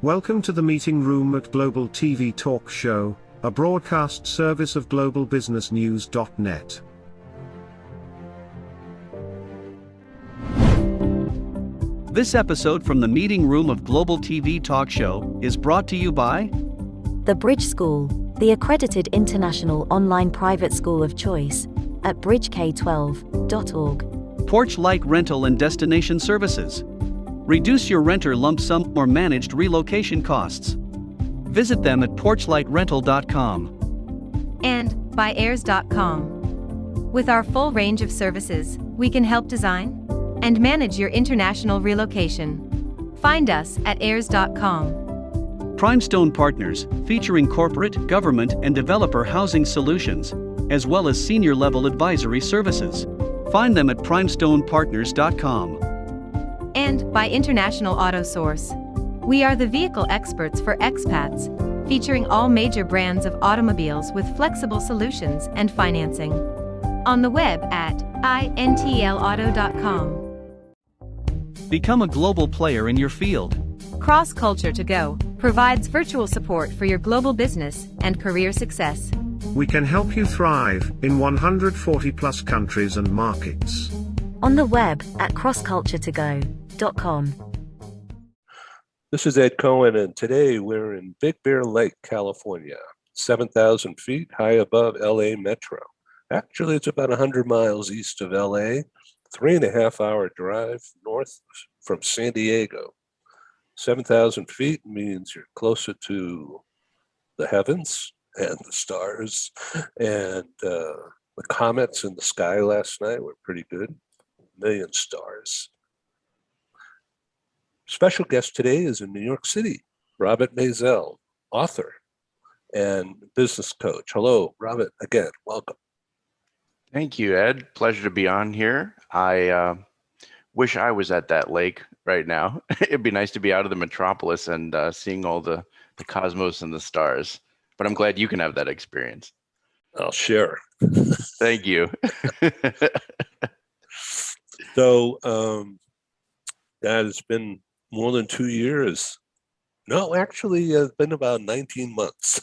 Welcome to the meeting room at Global TV Talk Show, a broadcast service of globalbusinessnews.net. This episode from the meeting room of Global TV Talk Show is brought to you by The Bridge School, the accredited international online private school of choice, at bridgek12.org. Porch Light Rental and Destination Services. Reduce your renter lump sum or managed relocation costs. Visit them at porchlightrental.com. And by airs.com. With our full range of services, we can help design and manage your international relocation. Find us at airs.com. Primestone Partners, featuring corporate, government, and developer housing solutions, as well as senior-level advisory services. Find them at primestonepartners.com. And by International Auto Source. We are the vehicle experts for expats, featuring all major brands of automobiles with flexible solutions and financing. On the web at intlauto.com. Become a global player in your field. Cross Culture to Go provides virtual support for your global business and career success. We can help you thrive in 140 plus countries and markets. On the web at crossculturetogo.com. This is Ed Cohen, and today we're in Big Bear Lake, California, 7,000 feet high above LA Metro. Actually, it's about 100 miles east of LA, 3.5-hour drive north from San Diego. 7,000 feet means you're closer to the heavens and the stars, and the comets in the sky last night were pretty good. Million stars. Special guest today is in New York City, Robert Maisel, author and business coach. Hello, Robert, again, welcome. Thank you, Ed. Pleasure to be on here. I wish I was at that lake right now. It'd be nice to be out of the metropolis and seeing all the cosmos and the stars. But I'm glad you can have that experience. I'll share. Thank you. So, God, it's been more than 2 years. No, actually, it's been about 19 months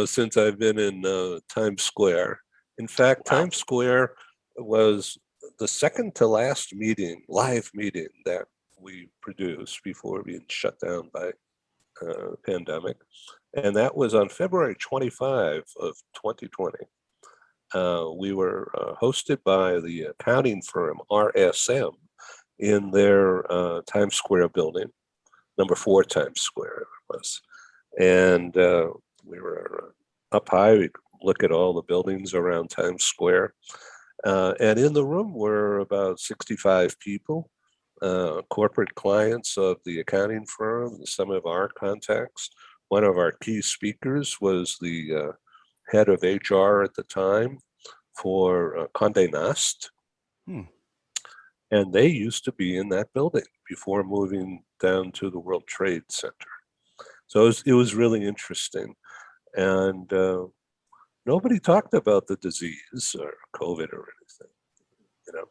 since I've been in Times Square. In fact, wow. Times Square was the second to last live meeting that we produced before being shut down by pandemic. And that was on February 25 of 2020. We were hosted by the accounting firm RSM in their Times Square building, number 4 Times Square it was. And we were up high, we could look at all the buildings around Times Square. And in the room were about 65 people, corporate clients of the accounting firm, some of our contacts. One of our key speakers was the head of HR at the time for Condé Nast. And they used to be in that building before moving down to the World Trade Center. So it was really interesting. And nobody talked about the disease or COVID or anything, you know.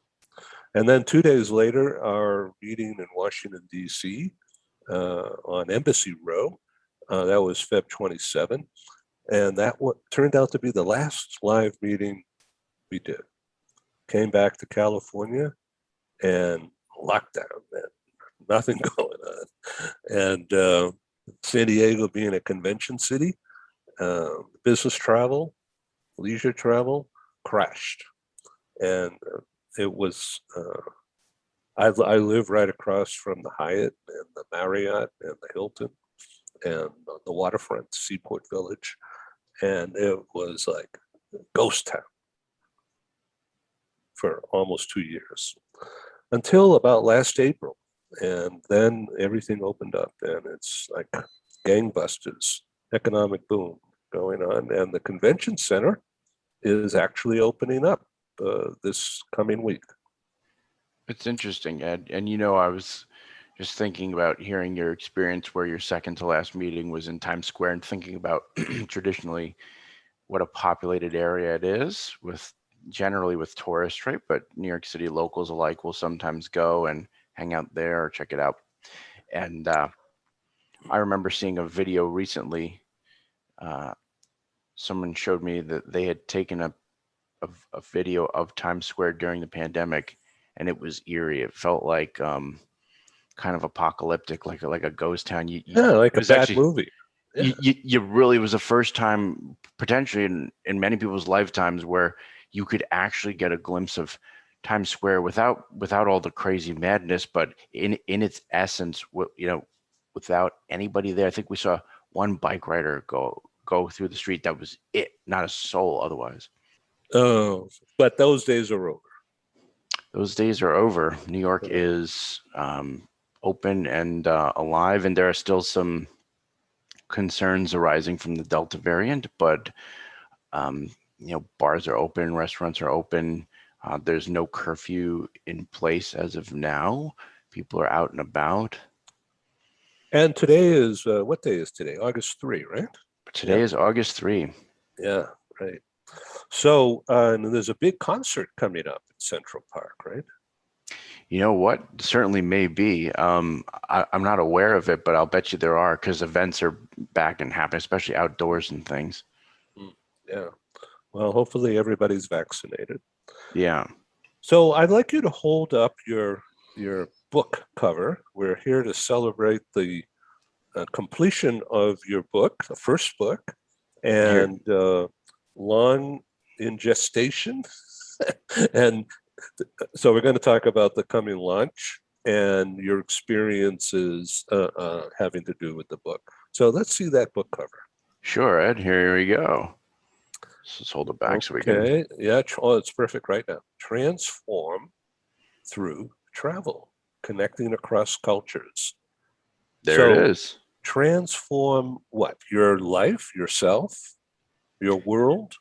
And then 2 days later, our meeting in Washington, D.C. On Embassy Row, that was Feb 27. And that turned out to be the last live meeting we did. Came back to California and lockdown, and nothing going on. And San Diego being a convention city, business travel, leisure travel crashed. And it was, I live right across from the Hyatt and the Marriott and the Hilton and the waterfront, Seaport Village. And it was like a ghost town for almost 2 years, until about last April. And then everything opened up, and it's like gangbusters, economic boom going on. And the convention center is actually opening up this coming week. It's interesting, Ed. And you know, I was just thinking about hearing your experience where your second to last meeting was in Times Square, and thinking about traditionally what a populated area it is with generally with tourists, right? But New York City locals alike will sometimes go and hang out there or check it out. And I remember seeing a video recently. Someone showed me that they had taken a video of Times Square during the pandemic, and it was eerie. It felt like kind of apocalyptic, like a ghost town. Yeah, like it a was bad actually movie. Yeah. you really, it was the first time potentially in many people's lifetimes where you could actually get a glimpse of Times Square without all the crazy madness, but in its essence, without anybody there. I think we saw one bike rider go through the street. That was it, not a soul otherwise. Oh, but those days are over. Those days are over. New York Yeah. is open and alive, and there are still some concerns arising from the Delta variant, but bars are open, restaurants are open. There's no curfew in place as of now. People are out and about. And today is what day is today? August 3, right? Today is August 3. Yeah, right. So and there's a big concert coming up at Central Park, right? You know what? Certainly may be. I'm not aware of it, but I'll bet you there are, because events are back and happening, especially outdoors and things. Yeah. Well, hopefully everybody's vaccinated. Yeah. So I'd like you to hold up your book cover. We're here to celebrate the completion of your book, the first book, and long in gestation. And so we're going to talk about the coming launch and your experiences having to do with the book. So let's see that book cover. Sure, Ed. Here we go. Let's hold it back so we can. Okay. Yeah. Oh, it's perfect right now. Transform through travel, connecting across cultures. There it is. Transform what? Your life, yourself, your world?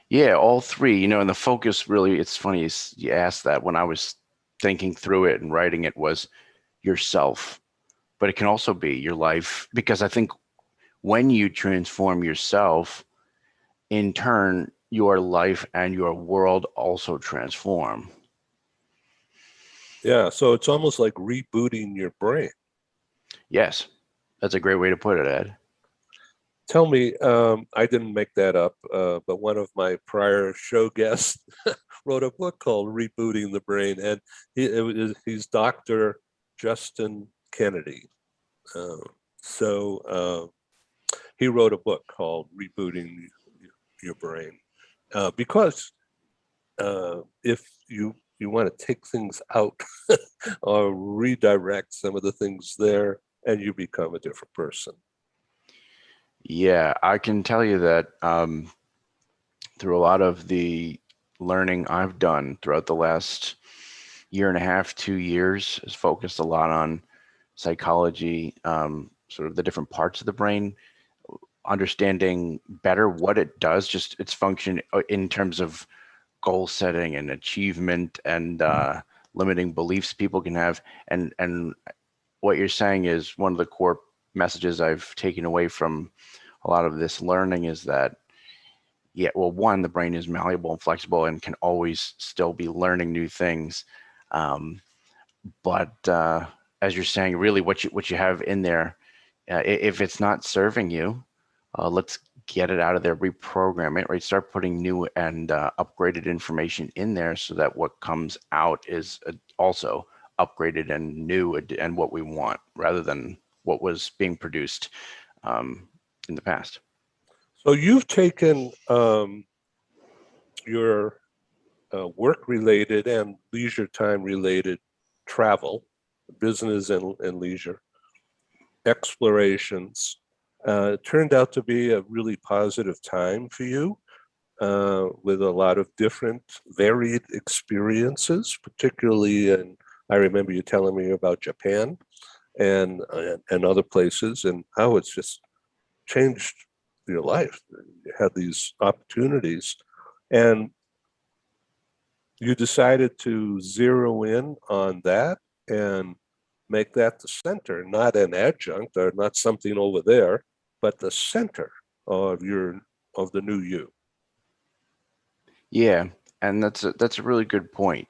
Yeah, all three. And the focus really, it's funny you asked that. When I was thinking through it and writing it, was yourself. But it can also be your life, because I think when you transform yourself, in turn, your life and your world also transform. Yeah, so it's almost like rebooting your brain. Yes, that's a great way to put it, Ed. Tell me, I didn't make that up, but one of my prior show guests wrote a book called Rebooting the Brain, and he's Dr. Justin Kennedy. So he wrote a book called Rebooting Your Brain, because if you want to take things out or redirect some of the things there, and you become a different person. Yeah, I can tell you that through a lot of the learning I've done throughout the last year and a half, 2 years, has focused a lot on psychology, sort of the different parts of the brain, understanding better what it does, just its function in terms of goal setting and achievement and limiting beliefs people can have. And what you're saying is one of the core messages I've taken away from a lot of this learning is that, yeah, well, one, the brain is malleable and flexible and can always still be learning new things. But as you're saying, really what you have in there, if it's not serving you, let's get it out of there, reprogram it, right? Start putting new and upgraded information in there so that what comes out is also upgraded and new and what we want, rather than what was being produced in the past. So you've taken your work-related and leisure time-related travel, business and leisure explorations. It turned out to be a really positive time for you, with a lot of different varied experiences, particularly in, I remember you telling me about Japan and other places, and how it's just changed your life. You had these opportunities, and you decided to zero in on that and make that the center, not an adjunct or not something over there, but the center of the new you. Yeah, And that's a really good point.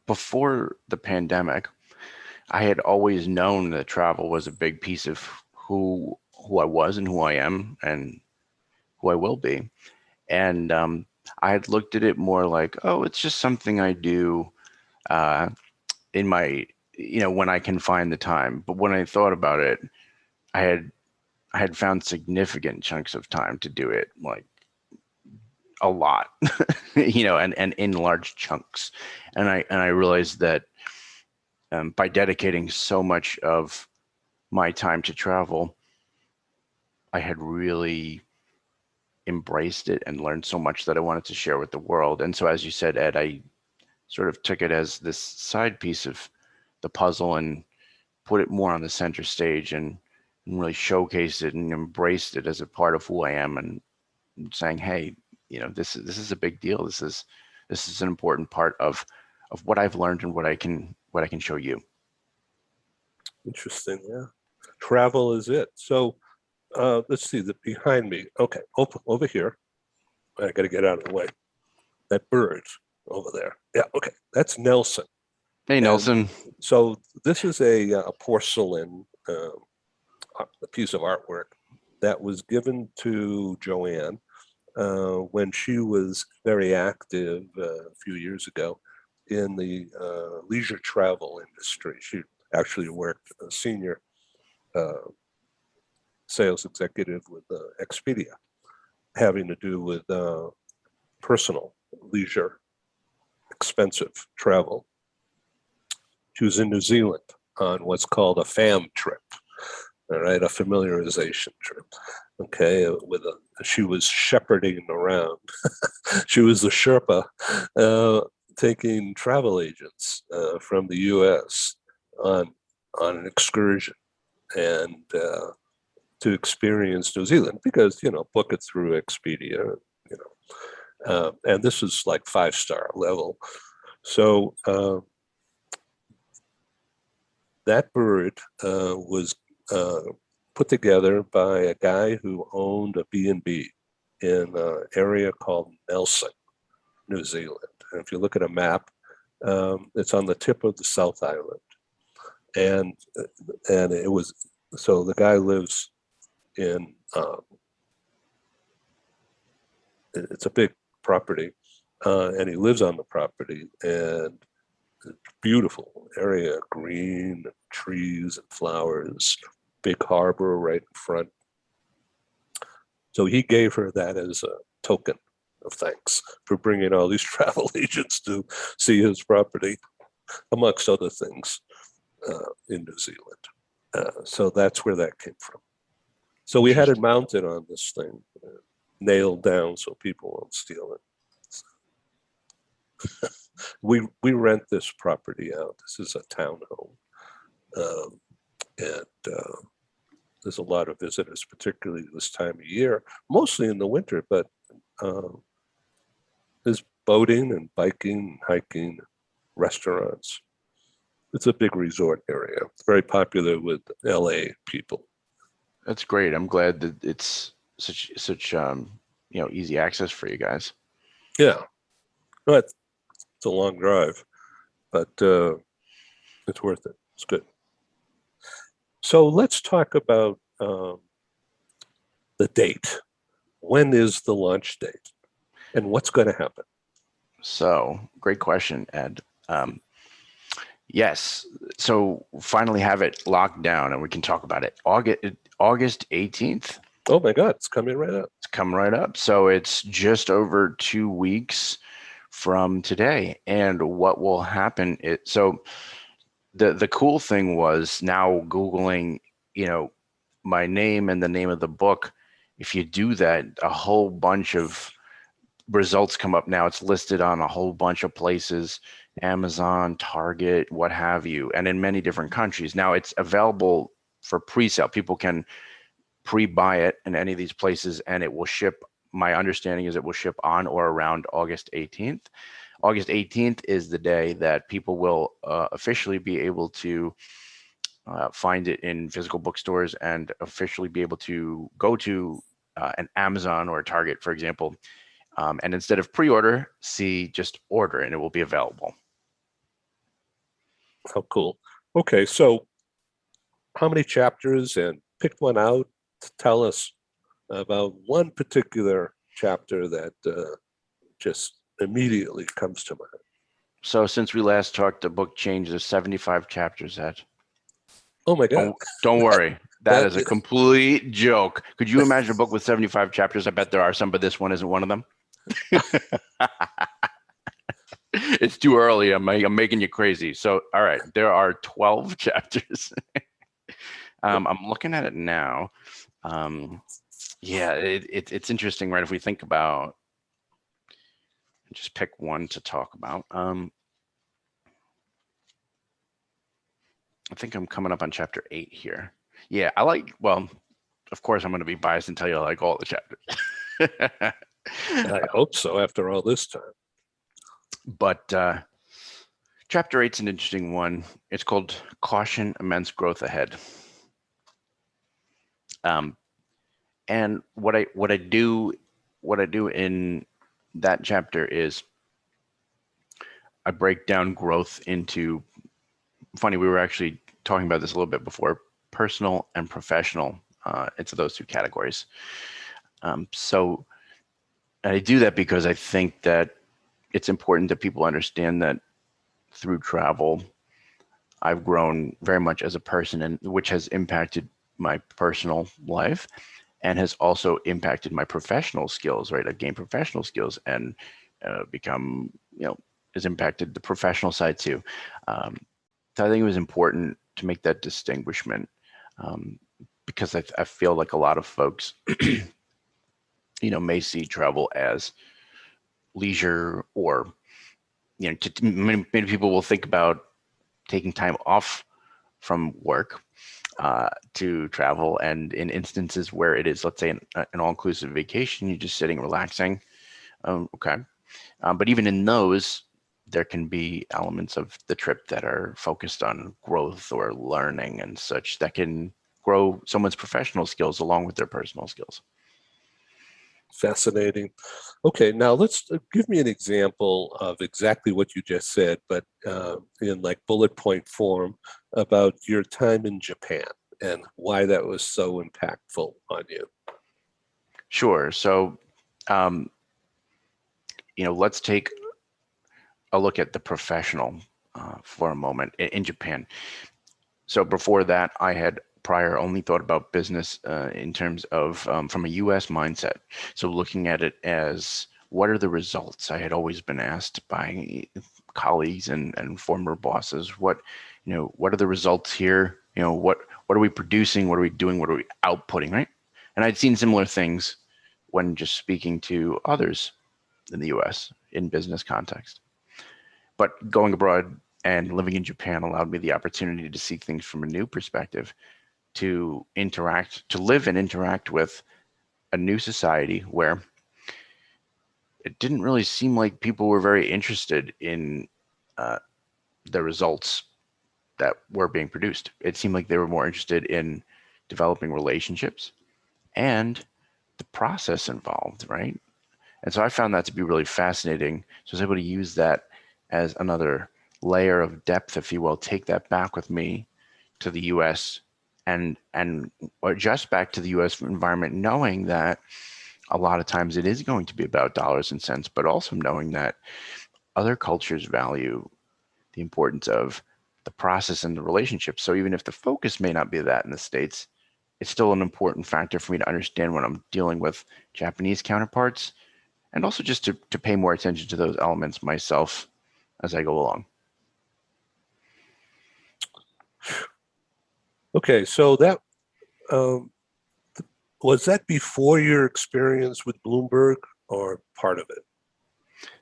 Before the pandemic, I had always known that travel was a big piece of who I was and who I am and who I will be. And I had looked at it more like, oh, it's just something I do uh, in my, when I can find the time. But when I thought about it, I had found significant chunks of time to do it, like a lot, and in large chunks. And I realized that by dedicating so much of my time to travel, I had really embraced it and learned so much that I wanted to share with the world. And so, as you said, Ed, I sort of took it as this side piece of the puzzle and put it more on the center stage and really showcased it and embraced it as a part of who I am, and saying, hey, this is a big deal. This is an important part of what I've learned and what I can show you. Interesting. Yeah. Travel is it. So let's see, behind me. Okay, over here. I got to get out of the way. That bird over there. Yeah, okay. That's Nelson. Hey, Nelson. So this is a porcelain, a piece of artwork that was given to Joanne when she was very active a few years ago in the leisure travel industry. She actually worked a senior sales executive with Expedia, having to do with personal leisure, expensive travel. She was in New Zealand on what's called a FAM trip, all right, a familiarization trip. Okay, she was shepherding around. She was a Sherpa taking travel agents from the U.S. on an excursion and to experience New Zealand, because book it through Expedia, and this is like 5-star level. So that bird was put together by a guy who owned a B&B in an area called Nelson, New Zealand. And if you look at a map, it's on the tip of the South Island. And it was, so the guy lives in, it's a big property, and he lives on the property, and beautiful area, green trees and flowers, big harbor right in front. So he gave her that as a token of thanks for bringing all these travel agents to see his property, amongst other things, in New Zealand. So that's where that came from. So we had it mounted on this thing, nailed down so people won't steal it. We rent this property out. This is a townhome, and there's a lot of visitors, particularly this time of year, mostly in the winter. But there's boating and biking, hiking, restaurants. It's a big resort area. It's very popular with LA people. That's great. I'm glad that it's such easy access for you guys. Yeah, well, it's a long drive, but it's worth it. It's good. So let's talk about the date. When is the launch date, and what's going to happen? So, great question, Ed. Yes, so finally have it locked down, and we can talk about it. August 18th. Oh my God, it's coming right up. It's coming right up. So it's just over 2 weeks from today. And what will happen so the cool thing was, now Googling, my name and the name of the book, if you do that, a whole bunch of results come up. Now it's listed on a whole bunch of places, Amazon, Target, what have you, and in many different countries. Now it's available for pre-sale. People can pre-buy it in any of these places, and it will ship. My understanding is it will ship on or around August 18th. August 18th is the day that people will officially be able to find it in physical bookstores, and officially be able to go to an Amazon or a Target, for example, And instead of pre-order, see just order, and it will be available. How cool. Okay, so how many chapters, and pick one out to tell us about one particular chapter that just immediately comes to mind. So since we last talked, the book changed. There's 75 chapters, Ed. Oh my God. Don't worry. That That is a complete joke. Could you imagine a book with 75 chapters? I bet there are some, but this one isn't one of them. It's too early. I'm making you crazy. So, all right, there are 12 chapters. I'm looking at it now. Yeah, it's interesting, right? If we think about, just pick one to talk about. I think I'm coming up on chapter 8 here. Yeah, well, of course, I'm going to be biased and tell you I like all the chapters. I hope so after all this time. But chapter 8's an interesting one. It's called Caution, Immense Growth Ahead. And what I do in that chapter is I break down growth into, funny, we were actually talking about this a little bit before, personal and professional, into those two categories. So I do that because I think that it's important that people understand that through travel, I've grown very much as a person, and which has impacted my personal life and has also impacted my professional skills, right? I've gained professional skills and become, has impacted the professional side too. So I think it was important to make that distinguishment because I feel like a lot of folks, may see travel as leisure, or many people will think about taking time off from work to travel, and in instances where it is, let's say, an all-inclusive vacation, you're just sitting relaxing, okay, but even in those, there can be elements of the trip that are focused on growth or learning and such that can grow someone's professional skills along with their personal skills. Fascinating. Okay, now let's give me an example of exactly what you just said, but in like bullet point form about your time in Japan and why that was so impactful on you. Sure. So, let's take a look at the professional for a moment in Japan. So before that, I had prior only thought about business in terms of from a US mindset. So looking at it as, what are the results? I had always been asked by colleagues and former bosses, what are the results here? What are we producing? What are we doing? What are we outputting, right? And I'd seen similar things when just speaking to others in the US in business context. But going abroad and living in Japan allowed me the opportunity to see things from a new perspective, to live and interact with a new society where it didn't really seem like people were very interested in the results that were being produced. It seemed like they were more interested in developing relationships and the process involved, right? And so I found that to be really fascinating. So I was able to use that as another layer of depth, if you will, take that back with me to the US and adjust back to the US environment, knowing that a lot of times it is going to be about dollars and cents, but also knowing that other cultures value the importance of the process and the relationship. So even if the focus may not be that in the States, it's still an important factor for me to understand when I'm dealing with Japanese counterparts, and also just to pay more attention to those elements myself as I go along. Okay, so that was that before your experience with Bloomberg or part of it?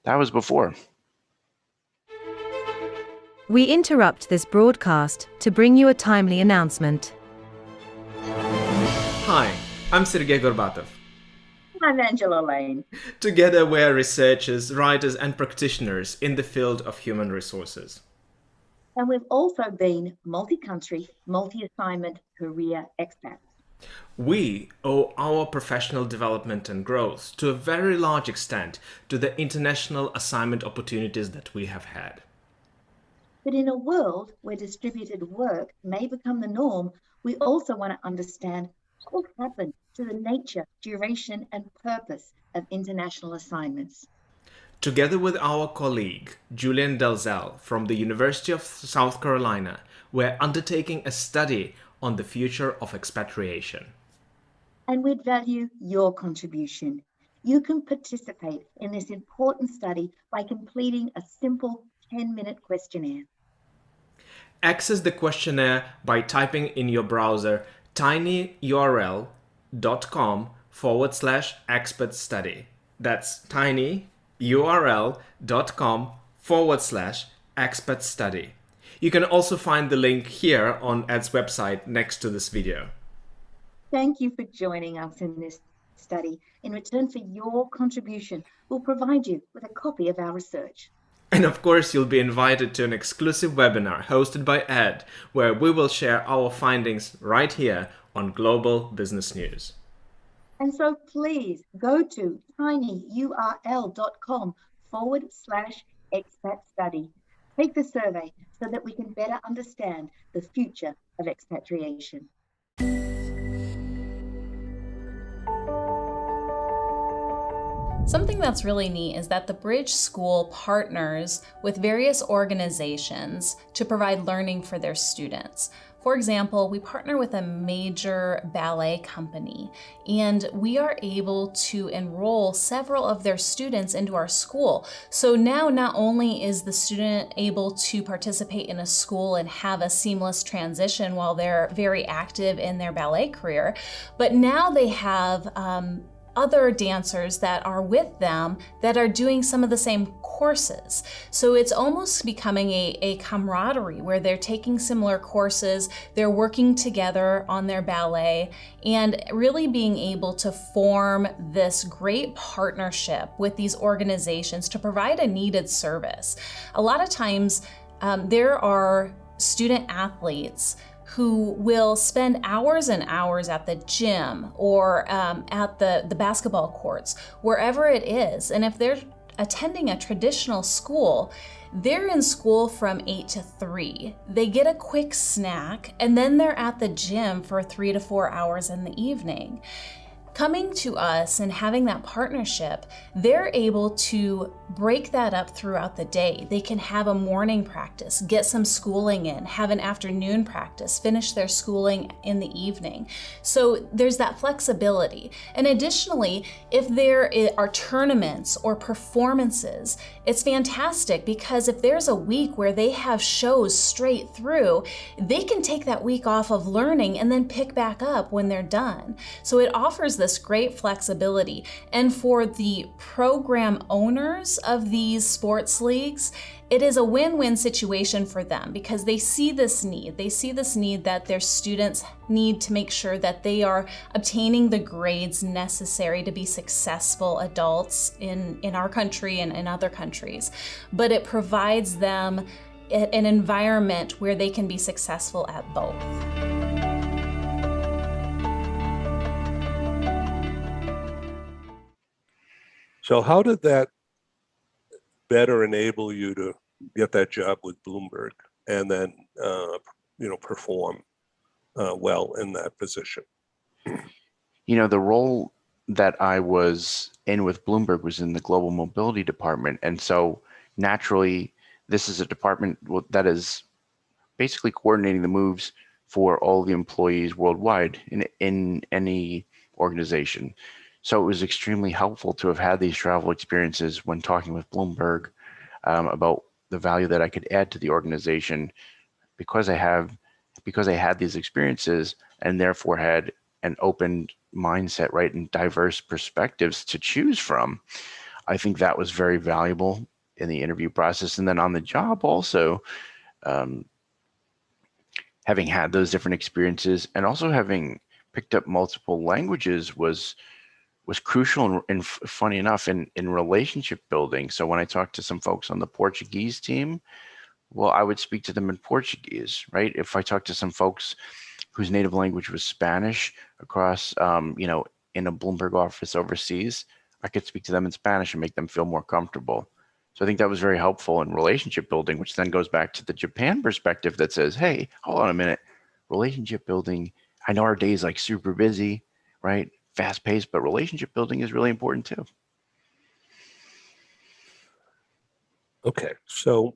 That was before. We interrupt this broadcast to bring you a timely announcement. Hi, I'm Sergei Gorbatov. I'm Angela Lane. Together we are researchers, writers and practitioners in the field of human resources. And we've also been multi-country, multi-assignment career expats. We owe our professional development and growth to a very large extent to the international assignment opportunities that we have had. But in a world where distributed work may become the norm, we also want to understand what will happen to the nature, duration, and purpose of international assignments. Together with our colleague, Julian Dalzell from the University of South Carolina, we're undertaking a study on the future of expatriation. And we'd value your contribution. You can participate in this important study by completing a simple 10-minute questionnaire. Access the questionnaire by typing in your browser tinyurl.com/expert study. That's tinyurl.com/expert study. You can also find the link here on Ed's website next to this video. Thank you for joining us in this study. In return for your contribution, we'll provide you with a copy of our research. And of course, you'll be invited to an exclusive webinar hosted by Ed, where we will share our findings right here on Global Business News. And so please go to tinyurl.com/expat study. Take the survey so that we can better understand the future of expatriation. Something that's really neat is that the Bridge School partners with various organizations to provide learning for their students. For example, we partner with a major ballet company, and we are able to enroll several of their students into our school. So now not only is the student able to participate in a school and have a seamless transition while they're very active in their ballet career, but now they have other dancers that are with them that are doing some of the same courses. So it's almost becoming a camaraderie where they're taking similar courses, they're working together on their ballet, and really being able to form this great partnership with these organizations to provide a needed service. A lot of times there are student athletes who will spend hours and hours at the gym or at the basketball courts, wherever it is. And if they're attending a traditional school, they're in school from 8 to 3. They get a quick snack, and then they're at the gym for 3 to 4 hours in the evening. Coming to us and having that partnership, they're able to break that up throughout the day. They can have a morning practice, get some schooling in, have an afternoon practice, finish their schooling in the evening. So there's that flexibility. And additionally, if there are tournaments or performances, it's fantastic because if there's a week where they have shows straight through, they can take that week off of learning and then pick back up when they're done. So it offers this great flexibility. And for the program owners of these sports leagues, it is a win-win situation for them because they see this need. They see this need that their students need to make sure that they are obtaining the grades necessary to be successful adults in our country and in other countries. But it provides them an environment where they can be successful at both. So how did that better enable you to get that job with Bloomberg and then, perform well in that position? You know, the role that I was in with Bloomberg was in the global mobility department. And so naturally, this is a department that is basically coordinating the moves for all the employees worldwide in any organization. So it was extremely helpful to have had these travel experiences when talking with Bloomberg about the value that I could add to the organization because I had these experiences and therefore had an open mindset, right, and diverse perspectives to choose from. I think that was very valuable in the interview process. And then on the job also, having had those different experiences and also having picked up multiple languages was crucial and funny enough in relationship building. So when I talked to some folks on the Portuguese team, well, I would speak to them in Portuguese, right? If I talked to some folks whose native language was Spanish across, in a Bloomberg office overseas, I could speak to them in Spanish and make them feel more comfortable. So I think that was very helpful in relationship building, which then goes back to the Japan perspective that says, hey, hold on a minute, relationship building, I know our day is like super busy, right? Fast paced, but relationship building is really important too. Okay, so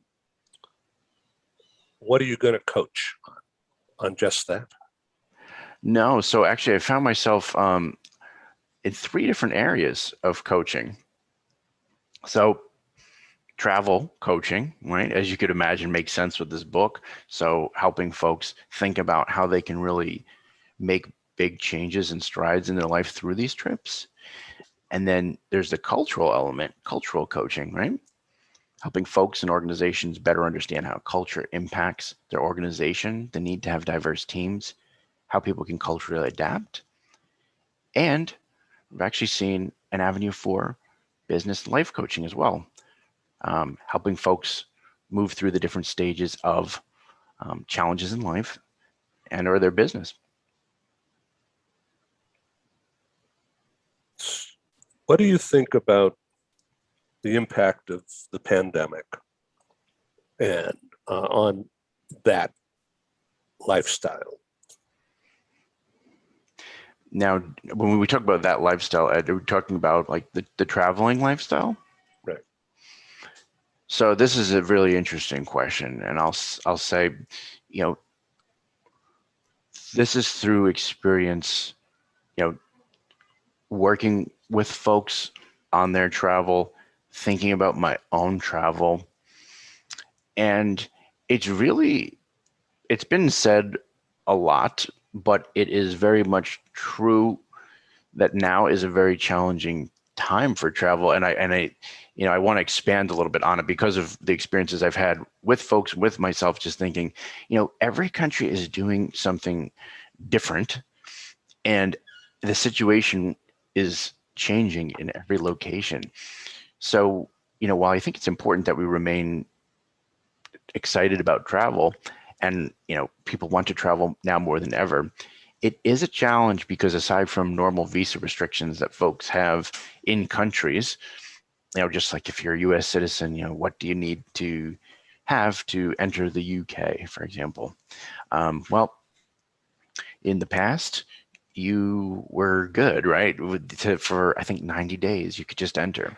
what are you going to coach on just that? No, so actually I found myself in 3 different areas of coaching. So travel coaching, right? As you could imagine, makes sense with this book. So helping folks think about how they can really make big changes and strides in their life through these trips. And then there's the cultural element, cultural coaching, right? Helping folks and organizations better understand how culture impacts their organization, the need to have diverse teams, how people can culturally adapt. And we've actually seen an avenue for business and life coaching as well, helping folks move through the different stages of challenges in life and or their business. What do you think about the impact of the pandemic and on that lifestyle? Now, when we talk about that lifestyle, Ed, are we talking about like the traveling lifestyle? Right. So this is a really interesting question, and I'll say, this is through experience, working with folks on their travel, thinking about my own travel, and it's been said a lot, but it is very much true that now is a very challenging time for travel. And I want to expand a little bit on it because of the experiences I've had with folks, with myself, just thinking, every country is doing something different and the situation is changing in every location. So, while I think it's important that we remain excited about travel and, people want to travel now more than ever, it is a challenge because aside from normal visa restrictions that folks have in countries, just like if you're a US citizen, what do you need to have to enter the UK, for example? Well, in the past, you were good, right? For I think 90 days, you could just enter.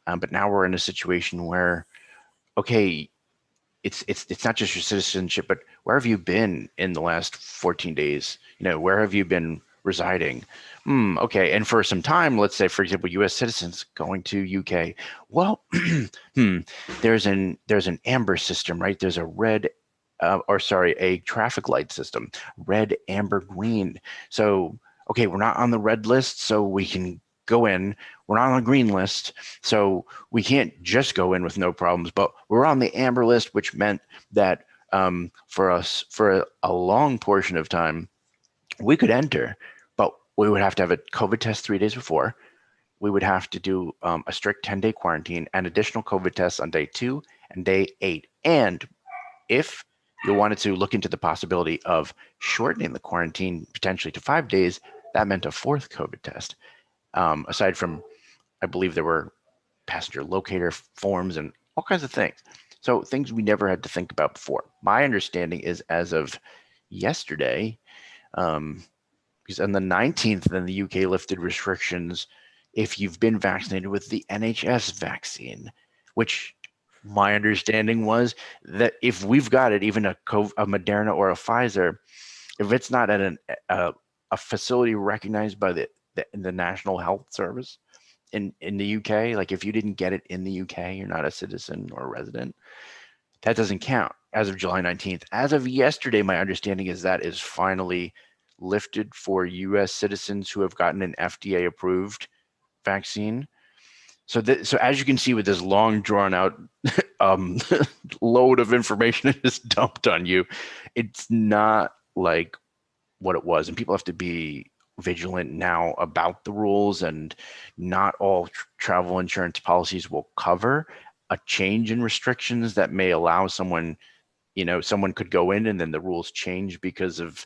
But now we're in a situation where, okay, it's not just your citizenship, but where have you been in the last 14 days? Where have you been residing? Okay, and for some time, let's say, for example, U.S. citizens going to UK. Well, there's an amber system, right? There's a traffic light system, red, amber, green. So, okay, we're not on the red list, so we can go in. We're not on the green list, so we can't just go in with no problems, but we're on the amber list, which meant that for us, for a long portion of time, we could enter, but we would have to have a COVID test 3 days before. We would have to do a strict 10-day quarantine and additional COVID tests on day 2 and day 8. And if you wanted to look into the possibility of shortening the quarantine potentially to 5 days, that meant a 4th COVID test. Aside from, I believe there were passenger locator forms and all kinds of things. So things we never had to think about before. My understanding is as of yesterday, because on the 19th, then the UK lifted restrictions if you've been vaccinated with the NHS vaccine, which my understanding was that if we've got it, even a Moderna or a Pfizer, if it's not at a facility recognized by the National Health Service in the UK, like if you didn't get it in the UK, you're not a citizen or a resident, that doesn't count as of July 19th. As of yesterday, my understanding is that is finally lifted for US citizens who have gotten an FDA approved vaccine. So as you can see with this long drawn out load of information that is dumped on you, it's not like what it was. And people have to be vigilant now about the rules, and not all travel insurance policies will cover a change in restrictions that may allow someone, someone could go in and then the rules change because of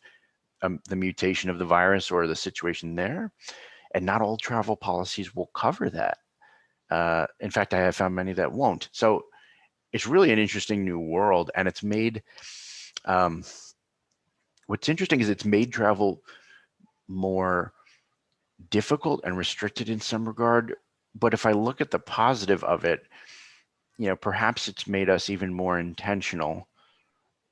the mutation of the virus or the situation there, and not all travel policies will cover that. In fact, I have found many that won't. So it's really an interesting new world, and it's made, what's interesting is it's made travel more difficult and restricted in some regard. But if I look at the positive of it, perhaps it's made us even more intentional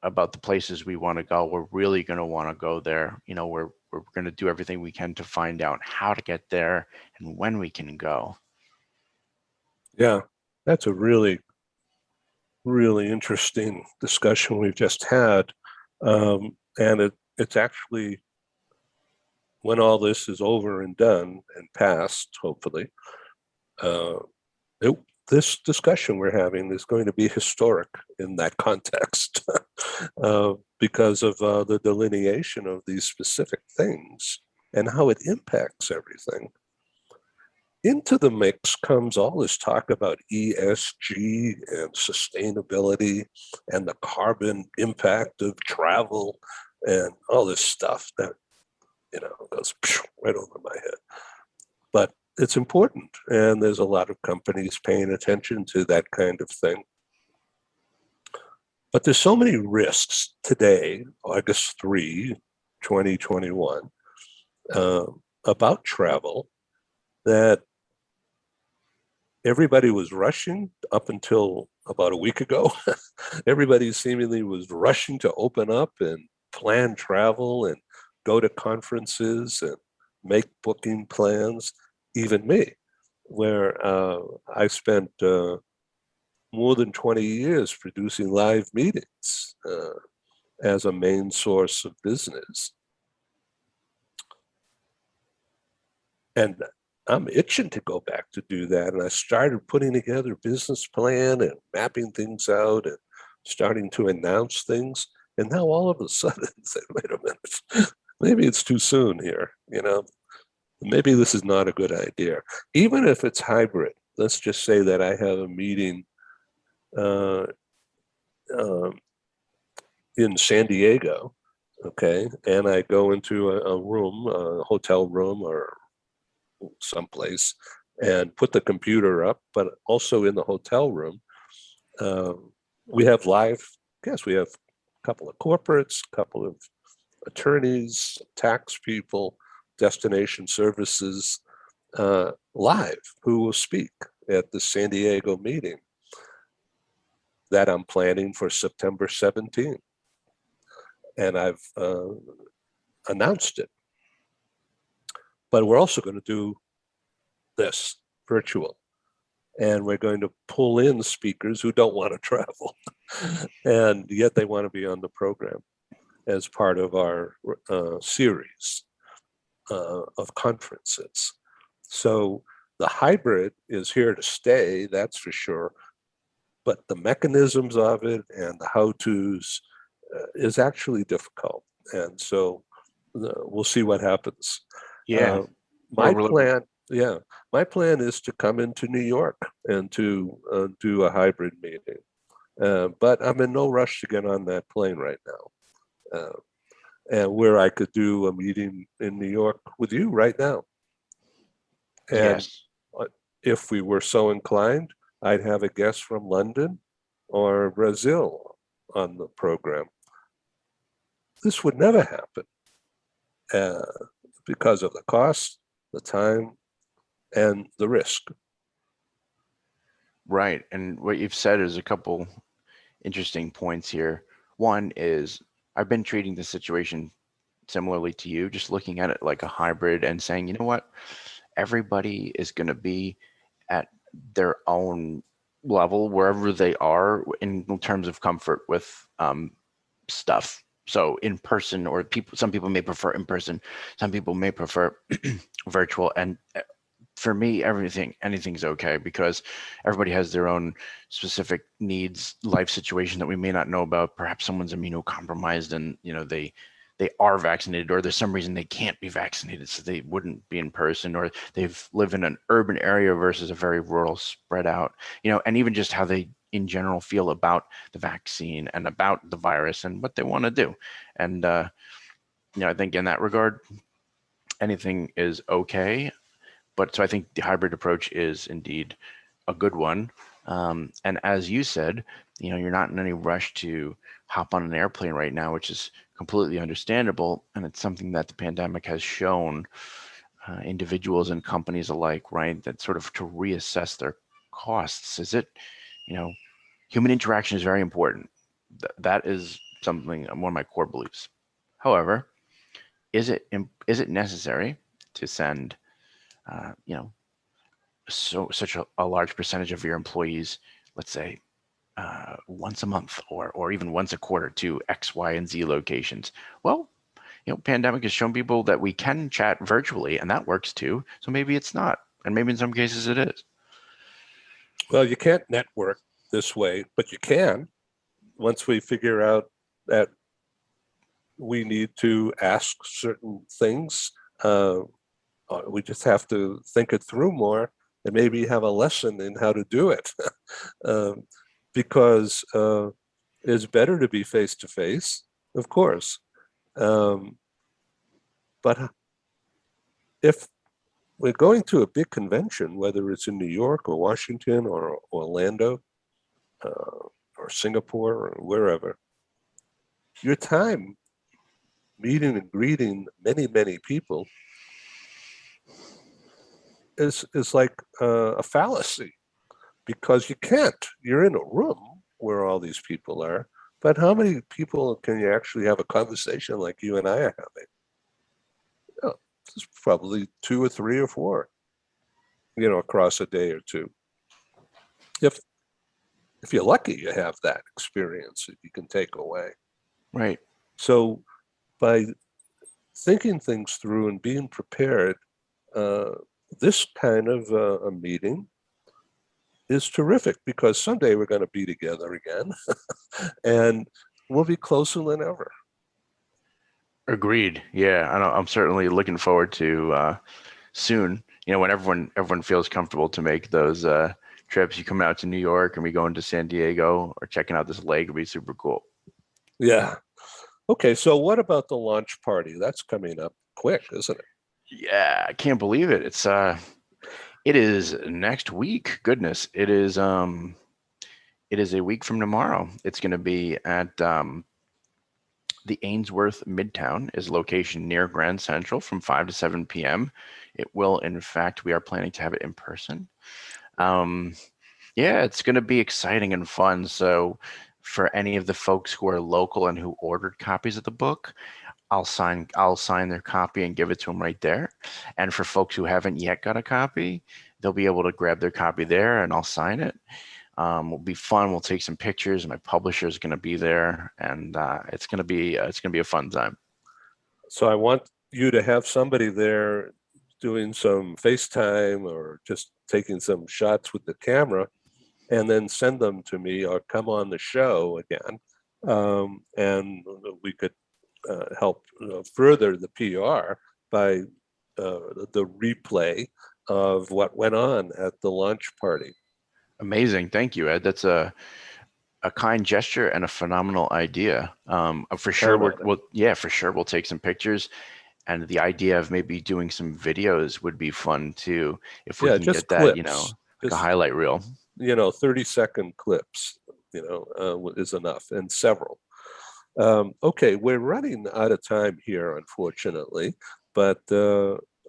about the places we want to go. We're really going to want to go there. We're going to do everything we can to find out how to get there and when we can go. Yeah, that's a really, really interesting discussion we've just had. And it's actually, when all this is over and done and passed, hopefully, this discussion we're having is going to be historic in that context because of the delineation of these specific things and how it impacts everything. Into the mix comes all this talk about ESG and sustainability and the carbon impact of travel and all this stuff that, goes right over my head. But it's important, and there's a lot of companies paying attention to that kind of thing. But there's so many risks today, August 3, 2021, about travel that everybody was rushing up until about a week ago. Everybody seemingly was rushing to open up and plan travel and go to conferences and make booking plans. Even me, where I spent more than 20 years producing live meetings as a main source of business. And I'm itching to go back to do that. And I started putting together a business plan and mapping things out and starting to announce things. And now all of a sudden, say, wait a minute, maybe it's too soon here, Maybe this is not a good idea. Even if it's hybrid, let's just say that I have a meeting in San Diego, okay, and I go into a room, a hotel room or someplace, and put the computer up, but also in the hotel room, we have live guests. We have a couple of corporates, a couple of attorneys, tax people, destination services live who will speak at the San Diego meeting that I'm planning for September 17th. And I've announced it. But we're also going to do this virtual. And we're going to pull in speakers who don't want to travel, and yet they want to be on the program as part of our series of conferences. So the hybrid is here to stay, that's for sure. But the mechanisms of it and the how-tos is actually difficult. And so we'll see what happens. Yeah. My plan is to come into New York and to do a hybrid meeting. But I'm in no rush to get on that plane right now. And where I could do a meeting in New York with you right now. And yes. If we were so inclined, I'd have a guest from London or Brazil on the program. This would never happen because of the cost, the time, and the risk. Right. And what you've said is a couple interesting points here. One is I've been treating the situation similarly to you, just looking at it like a hybrid and saying, you know what, everybody is going to be at their own level wherever they are in terms of comfort with stuff. So in person, or some people may prefer in person, some people may prefer virtual. And for me, anything's okay, because everybody has their own specific needs, life situation that we may not know about. Perhaps someone's immunocompromised and they are vaccinated, or there's some reason they can't be vaccinated, so they wouldn't be in person, or they've live in an urban area versus a very rural spread out, and even just how they in general feel about the vaccine and about the virus and what they want to do. And I think in that regard, anything is okay. But so I think the hybrid approach is indeed a good one. And as you said, you're not in any rush to hop on an airplane right now, which is completely understandable. And it's something that the pandemic has shown individuals and companies alike, right? That sort of to reassess their costs. Is it, human interaction is very important. That is something, one of my core beliefs. However, is it necessary to send, such a large percentage of your employees, let's say, once a month or even once a quarter to X, Y, and Z locations? Well, pandemic has shown people that we can chat virtually, and that works too. So maybe it's not, and maybe in some cases it is. Well, you can't network this way, but you can once we figure out that we need to ask certain things. We just have to think it through more and maybe have a lesson in how to do it. Because it's better to be face to face, of course. But if we're going to a big convention, whether it's in New York or Washington or Orlando or Singapore or wherever, your time meeting and greeting many, many people is like a fallacy, because you can't. You're in a room where all these people are, but how many people can you actually have a conversation like you and I are having? It's probably 2 or 3 or 4, across a day or two. If you're lucky, you have that experience that you can take away. Right. So by thinking things through and being prepared, this kind of a meeting is terrific, because someday we're going to be together again and we'll be closer than ever. Agreed. Yeah, I'm certainly looking forward to soon. When everyone feels comfortable to make those trips. You come out to New York and we go into San Diego or checking out this lake. It'd be super cool. Yeah. Okay. So what about the launch party? That's coming up quick, isn't it? Yeah, I can't believe it. It is next week. Goodness, it is a week from tomorrow. It's going to be at the Ainsworth Midtown is location near Grand Central from 5 to 7 p.m. It will, in fact, we are planning to have it in person. Yeah, it's going to be exciting and fun. So for any of the folks who are local and who ordered copies of the book, I'll sign their copy and give it to them right there. And for folks who haven't yet got a copy, they'll be able to grab their copy there and I'll sign it. It'll be fun. We'll take some pictures. My publisher is going to be there, and it's going to be a fun time. So I want you to have somebody there doing some FaceTime or just taking some shots with the camera, and then send them to me or come on the show again, and we could help further the PR by the replay of what went on at the launch party. Amazing. Thank you, Ed. That's a kind gesture and a phenomenal idea. For sure, we'll take some pictures, and the idea of maybe doing some videos would be fun too, if we can get that, clips. Like a highlight reel. 30-second clips, is enough, and several. Okay, we're running out of time here, unfortunately, but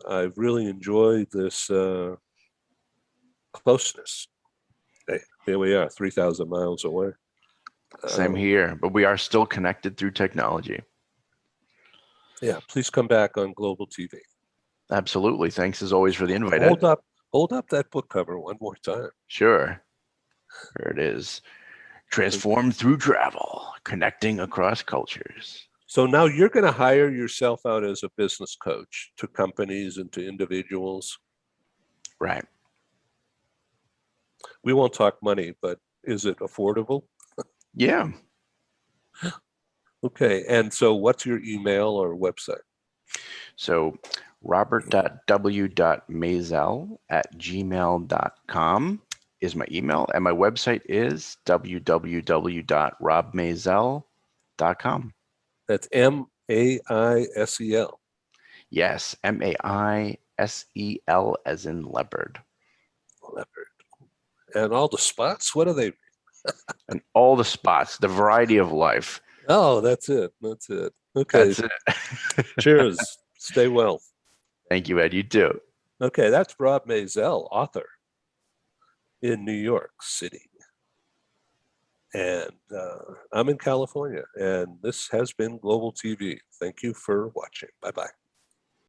I've really enjoyed this closeness. Hey, here we are, 3,000 miles away. Same here, but we are still connected through technology. Yeah, please come back on Global TV. Absolutely. Thanks as always for the invite. Hold up that book cover one more time. Sure. There it is. Transform through travel, connecting across cultures. So now you're going to hire yourself out as a business coach to companies and to individuals. Right. We won't talk money, but is it affordable? Yeah. Okay. And so what's your email or website? So robert.w.maisel@gmail.com is my email, and my website is www.robmaisel.com. That's Maisel. Yes, Maisel as in leopard. Leopard. And all the spots, what are they? And all the spots, the variety of life. Oh, that's it. That's it. Okay. That's it. Cheers. Stay well. Thank you, Ed. You too. Okay, that's Rob Maisel, author in New York City. And I'm in California, and this has been Global TV. Thank you for watching. Bye-bye.